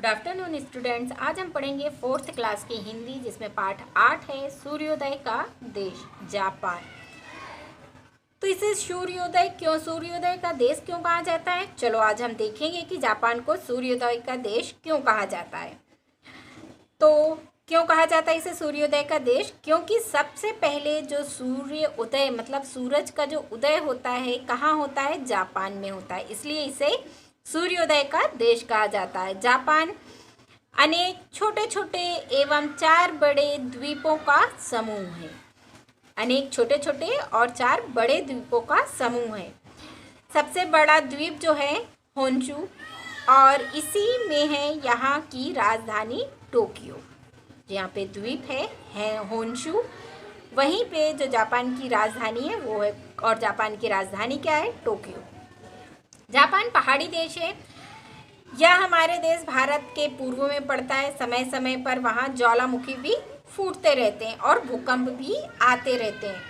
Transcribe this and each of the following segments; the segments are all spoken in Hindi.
Good afternoon students. आज हम पढ़ेंगे 4th क्लास की हिंदी, जिसमें पाठ 8 है सूर्योदय का देश जापान। तो इसे सूर्योदय का देश क्यों कहा जाता है? चलो आज हम देखेंगे कि जापान को सूर्योदय का देश क्यों कहा जाता है। तो क्यों कहा जाता है इसे सूर्योदय का देश? क्योंकि सबसे पहले जो सूर्य उदय मतलब सूरज का जो उदय होता है कहाँ होता है? जापान में होता है, इसलिए इसे सूर्योदय का देश कहा जाता है। जापान अनेक छोटे छोटे एवं 4 बड़े द्वीपों का समूह है। अनेक छोटे छोटे और 4 बड़े द्वीपों का समूह है। सबसे बड़ा द्वीप जो है होन्शू, और इसी में है यहाँ की राजधानी टोक्यो। यहाँ पे द्वीप है होन्शू, वहीं पे जो जापान की राजधानी है वो है, और जापान की राजधानी क्या है? टोक्यो। जापान पहाड़ी देश है। यह हमारे देश भारत के पूर्व में पड़ता है। समय समय पर वहाँ ज्वालामुखी भी फूटते रहते हैं और भूकंप भी आते रहते हैं।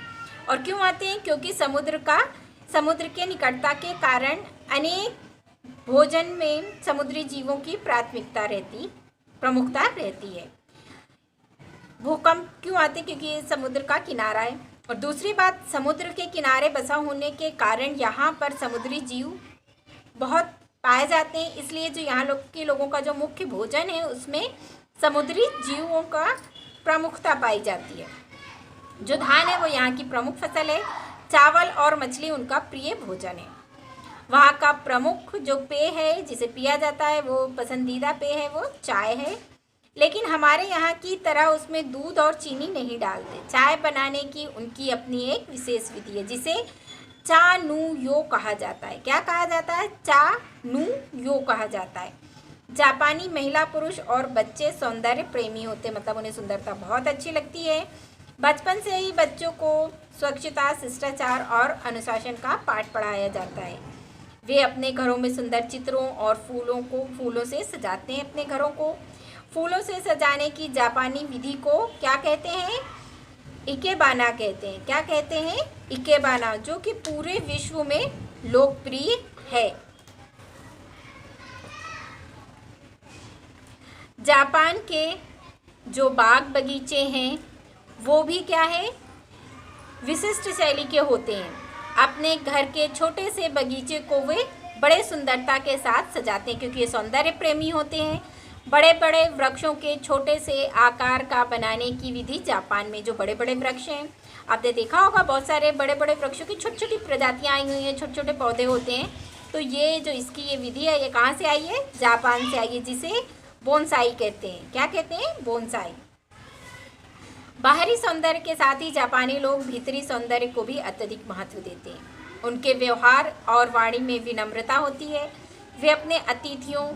और क्यों आते हैं? क्योंकि समुद्र के निकटता के कारण अनेक भोजन में समुद्री जीवों की प्रमुखता रहती है। भूकंप क्यों आते? क्योंकि ये समुद्र का किनारा है। और दूसरी बात, समुद्र के किनारे बसा होने के कारण यहाँ पर समुद्री जीव बहुत पाए जाते हैं, इसलिए जो यहाँ के लोगों का जो मुख्य भोजन है उसमें समुद्री जीवों का प्रमुखता पाई जाती है। जो धान है वो यहाँ की प्रमुख फसल है। चावल और मछली उनका प्रिय भोजन है। वहाँ का प्रमुख जो पेय है जिसे पिया जाता है, वो पसंदीदा पेय है, वो चाय है। लेकिन हमारे यहाँ की तरह उसमें दूध और चीनी नहीं डालते। चाय बनाने की उनकी अपनी एक विशेष विधि है, जिसे चा नू यो कहा जाता है। क्या कहा जाता है? चा नू यो कहा जाता है। जापानी महिला, पुरुष और बच्चे सौंदर्य प्रेमी होते हैं, मतलब उन्हें सुंदरता बहुत अच्छी लगती है। बचपन से ही बच्चों को स्वच्छता, शिष्टाचार और अनुशासन का पाठ पढ़ाया जाता है। वे अपने घरों में सुंदर चित्रों और फूलों से सजाते हैं। अपने घरों को फूलों से सजाने की जापानी विधि को क्या कहते हैं? इकेबाना कहते हैं। क्या कहते हैं? इकेबाना, जो कि पूरे विश्व में लोकप्रिय है। जापान के जो बाग बगीचे हैं वो भी क्या है? विशिष्ट शैली के होते हैं। अपने घर के छोटे से बगीचे को वे बड़े सुंदरता के साथ सजाते हैं, क्योंकि ये सौंदर्य प्रेमी होते हैं। बड़े बड़े वृक्षों के छोटे से आकार का बनाने की विधि जापान में, जो बड़े बड़े वृक्ष हैं, आपने देखा होगा बहुत सारे बड़े बड़े वृक्षों की छोटी छोटी प्रजातियां आई हुई हैं, छोटे छोटे पौधे होते हैं। तो ये जो इसकी ये विधि है, ये कहाँ से आई है? जापान से आई है, जिसे बोनसाई कहते हैं। क्या कहते हैं? बोनसाई। बाहरी सौंदर्य के साथ ही जापानी लोग भीतरी सौंदर्य को भी अत्यधिक महत्व देते हैं। उनके व्यवहार और वाणी में विनम्रता होती है। वे अपने अतिथियों,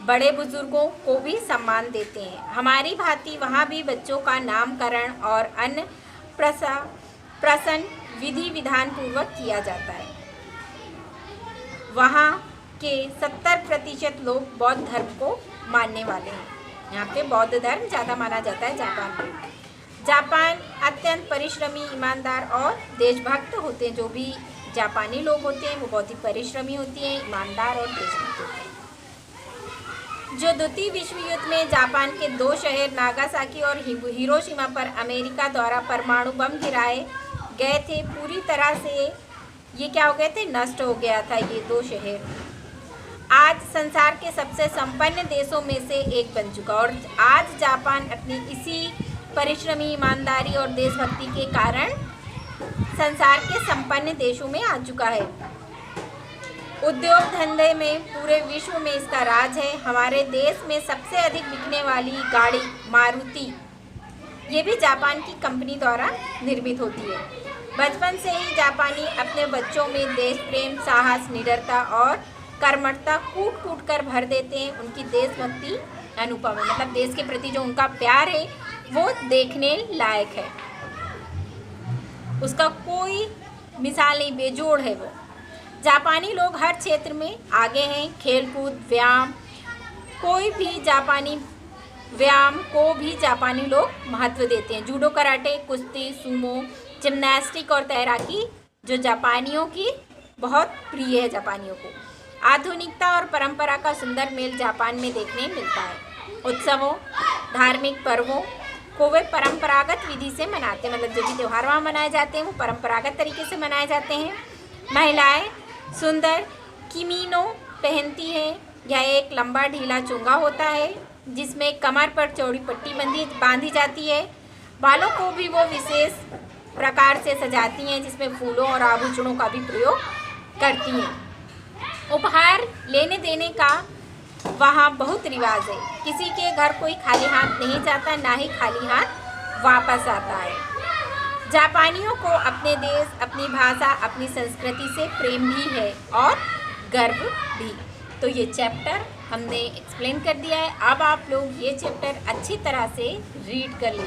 बड़े बुजुर्गों को भी सम्मान देते हैं। हमारी भांति वहाँ भी बच्चों का नामकरण और अन्य प्रसन्न विधि विधान पूर्वक किया जाता है। वहाँ के 70% लोग बौद्ध धर्म को मानने वाले हैं। यहाँ पे बौद्ध धर्म ज़्यादा माना जाता है जापान में। जापान अत्यंत परिश्रमी, ईमानदार और देशभक्त होते हैं। जो भी जापानी लोग होते हैं वो बहुत ही परिश्रमी होती हैं, ईमानदार और देशभक्त होते हैं। जो द्वितीय विश्व युद्ध में जापान के 2 शहर नागासाकी और हिरोशिमा पर अमेरिका द्वारा परमाणु बम गिराए गए थे, पूरी तरह से ये क्या हो गए थे? नष्ट हो गया था ये 2 शहर। आज संसार के सबसे संपन्न देशों में से एक बन चुका, और आज जापान अपनी इसी परिश्रमी, ईमानदारी और देशभक्ति के कारण संसार के संपन्न देशों में आ चुका है। उद्योग धंधे में पूरे विश्व में इसका राज है। हमारे देश में सबसे अधिक बिकने वाली गाड़ी मारुति, ये भी जापान की कंपनी द्वारा निर्मित होती है। बचपन से ही जापानी अपने बच्चों में देश प्रेम, साहस, निडरता और कर्मठता कूट कूट कर भर देते हैं। उनकी देशभक्ति अनुपम है, मतलब देश के प्रति जो उनका प्यार है वो देखने लायक है। उसका कोई मिसाल नहीं, बेजोड़ है वो। जापानी लोग हर क्षेत्र में आगे हैं। खेलकूद, व्यायाम, कोई भी जापानी व्यायाम को भी जापानी लोग महत्व देते हैं। जूडो, कराटे, कुश्ती, सूमो, जिम्नास्टिक और तैराकी जो जापानियों की बहुत प्रिय है जापानियों को। आधुनिकता और परंपरा का सुंदर मेल जापान में देखने मिलता है। उत्सवों, धार्मिक पर्वों को वे परंपरागत विधि से मनाते हैं, मतलब जो भी त्यौहार वहाँ मनाए जाते हैं वो परंपरागत तरीके से मनाए जाते हैं। महिलाएं सुंदर किमीनो पहनती हैं। यह एक लंबा ढीला चुंगा होता है जिसमें कमर पर चौड़ी पट्टी बांधी जाती है। बालों को भी वो विशेष प्रकार से सजाती हैं जिसमें फूलों और आभूषणों का भी प्रयोग करती हैं। उपहार लेने देने का वहाँ बहुत रिवाज है। किसी के घर कोई खाली हाथ नहीं जाता, ना ही खाली हाथ वापस आता है। जापानियों को अपने देश, अपनी भाषा, अपनी संस्कृति से प्रेम भी है और गर्व भी। तो ये चैप्टर हमने एक्सप्लेन कर दिया है। अब आप लोग ये चैप्टर अच्छी तरह से रीड कर लीजिए।